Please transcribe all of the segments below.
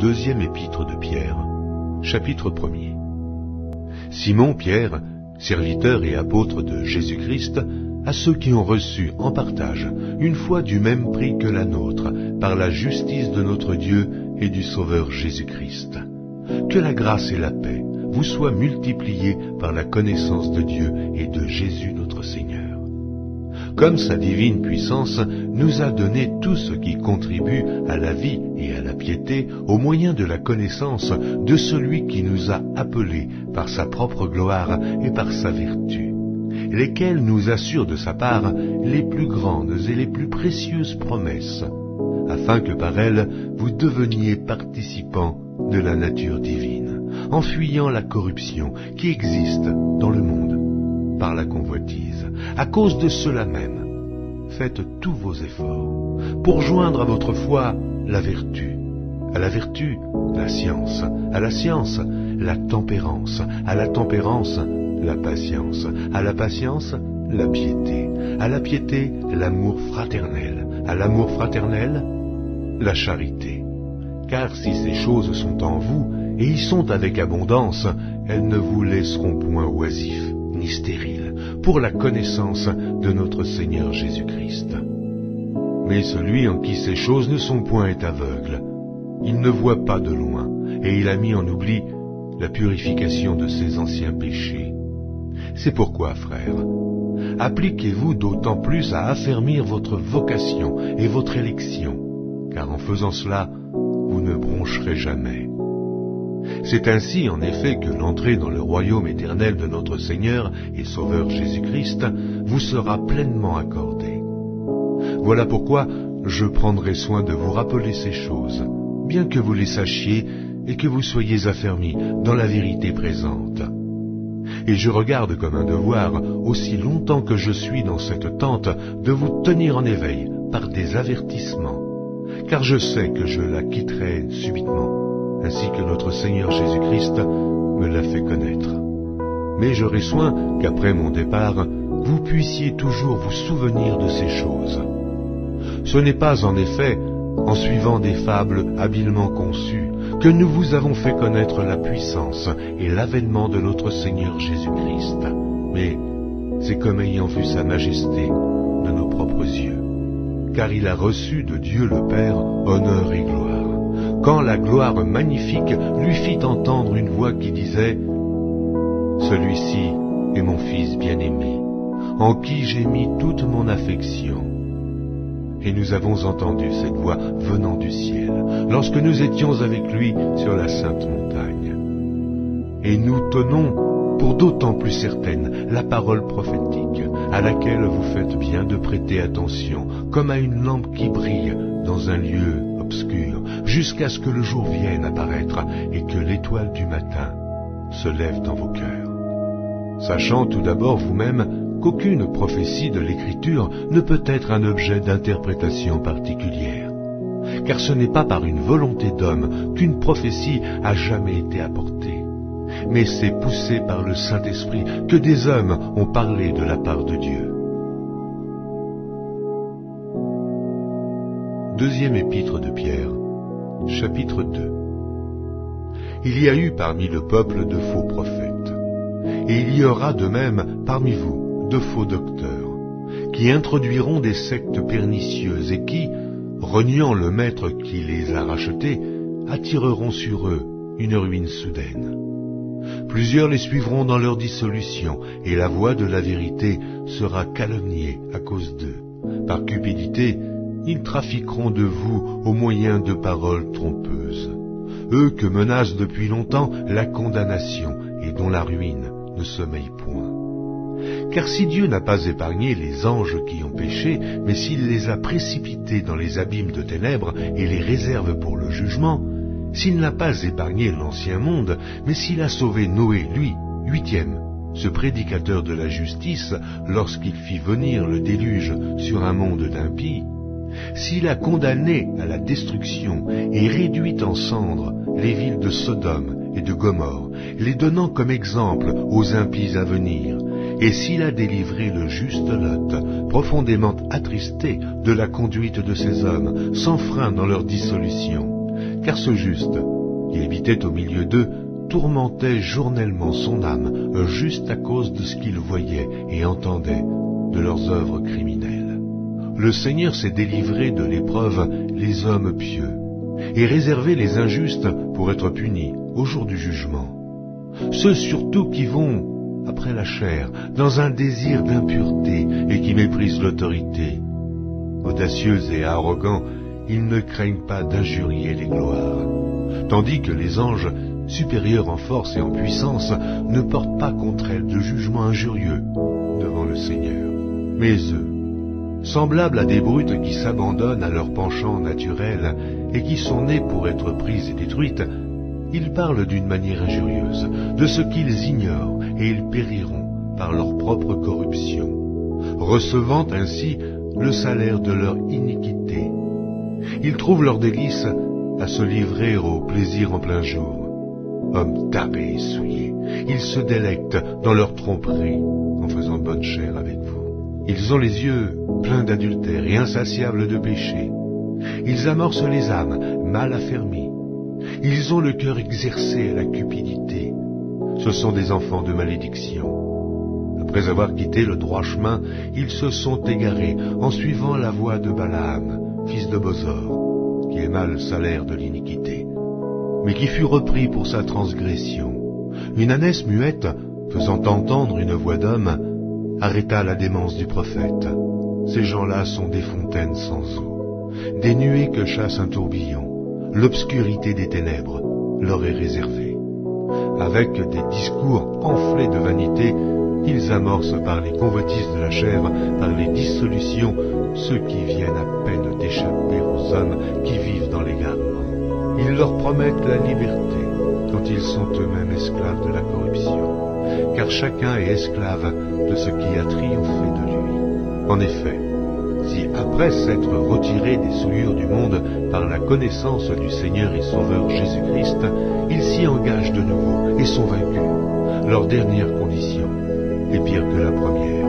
Deuxième épître de Pierre, chapitre 1er. Simon Pierre, serviteur et apôtre de Jésus-Christ, à ceux qui ont reçu en partage une foi du même prix que la nôtre, par la justice de notre Dieu et du Sauveur Jésus-Christ. Que la grâce et la paix vous soient multipliées par la connaissance de Dieu et de Jésus notre Seigneur. Comme sa divine puissance nous a donné tout ce qui contribue à la vie et à la piété au moyen de la connaissance de celui qui nous a appelés par sa propre gloire et par sa vertu, lesquels nous assurent de sa part les plus grandes et les plus précieuses promesses, afin que par elles vous deveniez participants de la nature divine, en fuyant la corruption qui existe dans le monde par la convoitise. À cause de cela même, faites tous vos efforts pour joindre à votre foi la vertu, à la vertu la science, à la science la tempérance, à la tempérance la patience, à la patience la piété, à la piété l'amour fraternel, à l'amour fraternel la charité. Car si ces choses sont en vous, et y sont avec abondance, elles ne vous laisseront point oisifs ni stériles pour la connaissance de notre Seigneur Jésus-Christ. Mais celui en qui ces choses ne sont point est aveugle. Il ne voit pas de loin, et il a mis en oubli la purification de ses anciens péchés. C'est pourquoi, frères, appliquez-vous d'autant plus à affermir votre vocation et votre élection, car en faisant cela, vous ne broncherez jamais. C'est ainsi, en effet, que l'entrée dans le royaume éternel de notre Seigneur et Sauveur Jésus-Christ vous sera pleinement accordée. Voilà pourquoi je prendrai soin de vous rappeler ces choses, bien que vous les sachiez et que vous soyez affermis dans la vérité présente. Et je regarde comme un devoir, aussi longtemps que je suis dans cette tente, de vous tenir en éveil par des avertissements, car je sais que je la quitterai subitement, ainsi que notre Seigneur Jésus-Christ me l'a fait connaître. Mais j'aurai soin qu'après mon départ, vous puissiez toujours vous souvenir de ces choses. Ce n'est pas en effet en suivant des fables habilement conçues que nous vous avons fait connaître la puissance et l'avènement de notre Seigneur Jésus-Christ, mais c'est comme ayant vu sa majesté de nos propres yeux. Car il a reçu de Dieu le Père honneur et gloire, quand la gloire magnifique lui fit entendre une voix qui disait « Celui-ci est mon Fils bien-aimé, en qui j'ai mis toute mon affection. » Et nous avons entendu cette voix venant du ciel, lorsque nous étions avec lui sur la sainte montagne. Et nous tenons pour d'autant plus certaine la parole prophétique, à laquelle vous faites bien de prêter attention, comme à une lampe qui brille dans un lieu obscur, jusqu'à ce que le jour vienne apparaître et que l'étoile du matin se lève dans vos cœurs. Sachant tout d'abord vous-même qu'aucune prophétie de l'Écriture ne peut être un objet d'interprétation particulière, car ce n'est pas par une volonté d'homme qu'une prophétie a jamais été apportée, mais c'est poussé par le Saint-Esprit que des hommes ont parlé de la part de Dieu. Deuxième épître de Pierre, chapitre 2. Il y a eu parmi le peuple de faux prophètes, et il y aura de même parmi vous de faux docteurs, qui introduiront des sectes pernicieuses et qui, reniant le maître qui les a rachetés, attireront sur eux une ruine soudaine. Plusieurs les suivront dans leur dissolution, et la voie de la vérité sera calomniée à cause d'eux. Par cupidité, ils trafiqueront de vous au moyen de paroles trompeuses, eux que menace depuis longtemps la condamnation et dont la ruine ne sommeille point. Car si Dieu n'a pas épargné les anges qui ont péché, mais s'il les a précipités dans les abîmes de ténèbres et les réserve pour le jugement, s'il n'a pas épargné l'ancien monde, mais s'il a sauvé Noé, lui, 8e, ce prédicateur de la justice, lorsqu'il fit venir le déluge sur un monde d'impies, s'il a condamné à la destruction et réduit en cendres les villes de Sodome et de Gomorrhe, les donnant comme exemple aux impies à venir, et s'il a délivré le juste Lot, profondément attristé de la conduite de ces hommes, sans frein dans leur dissolution, car ce juste, qui habitait au milieu d'eux, tourmentait journellement son âme, juste à cause de ce qu'il voyait et entendait de leurs œuvres criminelles. Le Seigneur s'est délivré de l'épreuve les hommes pieux, et réservé les injustes pour être punis au jour du jugement. Ceux surtout qui vont, après la chair, dans un désir d'impureté et qui méprisent l'autorité. Audacieux et arrogants, ils ne craignent pas d'injurier les gloires, tandis que les anges, supérieurs en force et en puissance, ne portent pas contre elles de jugement injurieux devant le Seigneur. Mais eux, semblables à des brutes qui s'abandonnent à leurs penchants naturels et qui sont nées pour être prises et détruites, ils parlent d'une manière injurieuse de ce qu'ils ignorent et ils périront par leur propre corruption, recevant ainsi le salaire de leur iniquité. Ils trouvent leur délice à se livrer au plaisir en plein jour. Hommes tarés et souillés, ils se délectent dans leur tromperie en faisant bonne chère avec vous. Ils ont les yeux pleins d'adultère et insatiables de péché. Ils amorcent les âmes mal affermies. Ils ont le cœur exercé à la cupidité. Ce sont des enfants de malédiction. Après avoir quitté le droit chemin, ils se sont égarés en suivant la voie de Balaam, fils de Bosor, qui aima le salaire de l'iniquité, mais qui fut repris pour sa transgression. Une ânesse muette, faisant entendre une voix d'homme, arrêta la démence du prophète. Ces gens-là sont des fontaines sans eau, des nuées que chasse un tourbillon. L'obscurité des ténèbres leur est réservée. Avec des discours enflés de vanité, ils amorcent par les convoitises de la chair, par les dissolutions, ceux qui viennent à peine d'échapper aux hommes qui vivent dans l'égarement. Ils leur promettent la liberté, quand ils sont eux-mêmes esclaves de la corruption, car chacun est esclave de ce qui a triomphé de lui. En effet, si après s'être retirés des souillures du monde par la connaissance du Seigneur et Sauveur Jésus-Christ, ils s'y engagent de nouveau et sont vaincus, leur dernière condition est pire que la première,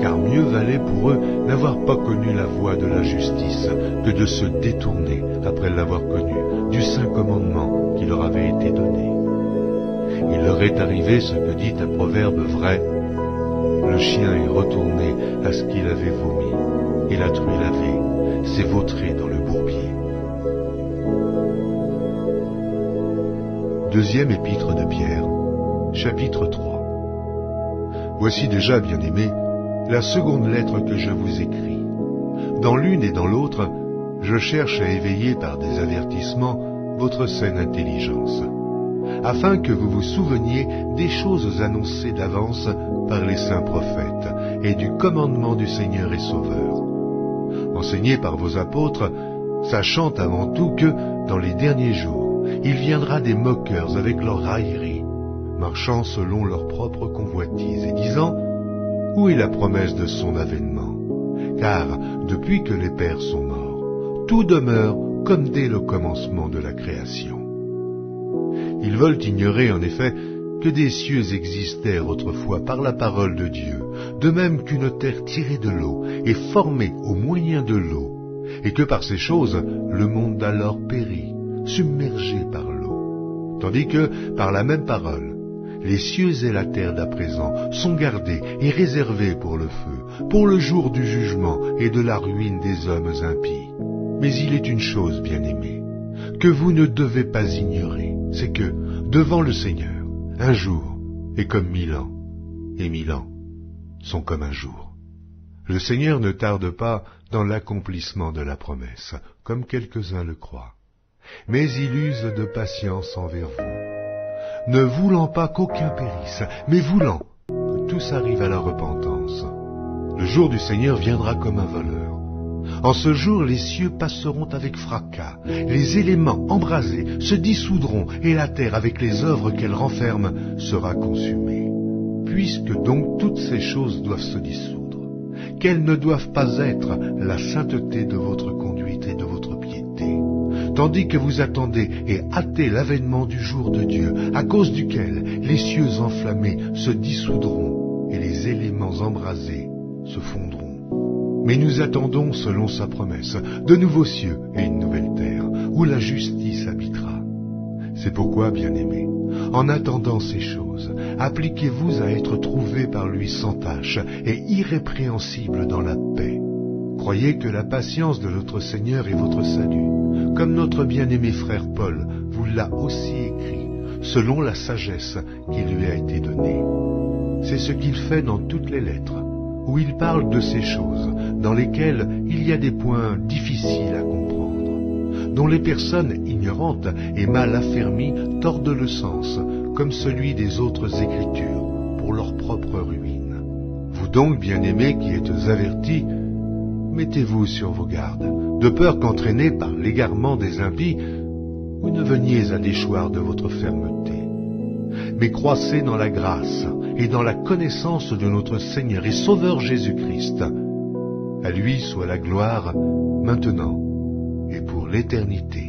car mieux valait pour eux n'avoir pas connu la voie de la justice que de se détourner, après l'avoir connu, du saint commandement qui leur avait été donné. Il leur est arrivé ce que dit un proverbe vrai: le chien est retourné à ce qu'il avait vomi, et la truie lavée s'est vautrée dans le bourbier. Deuxième épître de Pierre, chapitre 3. Voici déjà, bien-aimés, la seconde lettre que je vous écris. Dans l'une et dans l'autre, je cherche à éveiller par des avertissements votre saine intelligence, afin que vous vous souveniez des choses annoncées d'avance par les saints prophètes et du commandement du Seigneur et Sauveur. Enseigné par vos apôtres, sachant avant tout que, dans les derniers jours, il viendra des moqueurs avec leur raillerie, marchant selon leur propre convoitise et disant: où est la promesse de son avènement? Car, depuis que les pères sont morts, tout demeure comme dès le commencement de la création. Ils veulent ignorer, en effet, que des cieux existèrent autrefois par la parole de Dieu, de même qu'une terre tirée de l'eau et formée au moyen de l'eau, et que par ces choses le monde d'alors périt, submergé par l'eau, tandis que, par la même parole, les cieux et la terre d'à présent sont gardés et réservés pour le feu, pour le jour du jugement et de la ruine des hommes impies. Mais il est une chose, bien-aimée, que vous ne devez pas ignorer, c'est que, devant le Seigneur, un jour est comme 1000 ans, et 1000 ans sont comme un jour. Le Seigneur ne tarde pas dans l'accomplissement de la promesse, comme quelques-uns le croient, mais il use de patience envers vous, ne voulant pas qu'aucun périsse, mais voulant que tous arrivent à la repentance. Le jour du Seigneur viendra comme un voleur. En ce jour, les cieux passeront avec fracas, les éléments embrasés se dissoudront, et la terre, avec les œuvres qu'elle renferme, sera consumée. Puisque donc toutes ces choses doivent se dissoudre, quelles ne doivent pas être la sainteté de votre conduite et de votre piété, tandis que vous attendez et hâtez l'avènement du jour de Dieu, à cause duquel les cieux enflammés se dissoudront, et les éléments embrasés se fondront. Mais nous attendons, selon sa promesse, de nouveaux cieux et une nouvelle terre, où la justice C'est pourquoi, bien-aimés, en attendant ces choses, appliquez-vous à être trouvés par lui sans tache et irrépréhensibles dans la paix. Croyez que la patience de notre Seigneur est votre salut, comme notre bien-aimé frère Paul vous l'a aussi écrit, selon la sagesse qui lui a été donnée. C'est ce qu'il fait dans toutes les lettres, où il parle de ces choses, dans lesquelles il y a des points difficiles à comprendre, dont les personnes ignorantes et mal affermies tordent le sens, comme celui des autres Écritures, pour leur propre ruine. Vous donc, bien-aimés qui êtes avertis, mettez-vous sur vos gardes, de peur qu'entraînés par l'égarement des impies, vous ne veniez à déchoir de votre fermeté. Mais croissez dans la grâce et dans la connaissance de notre Seigneur et Sauveur Jésus-Christ. À lui soit la gloire, maintenant et pour l'éternité.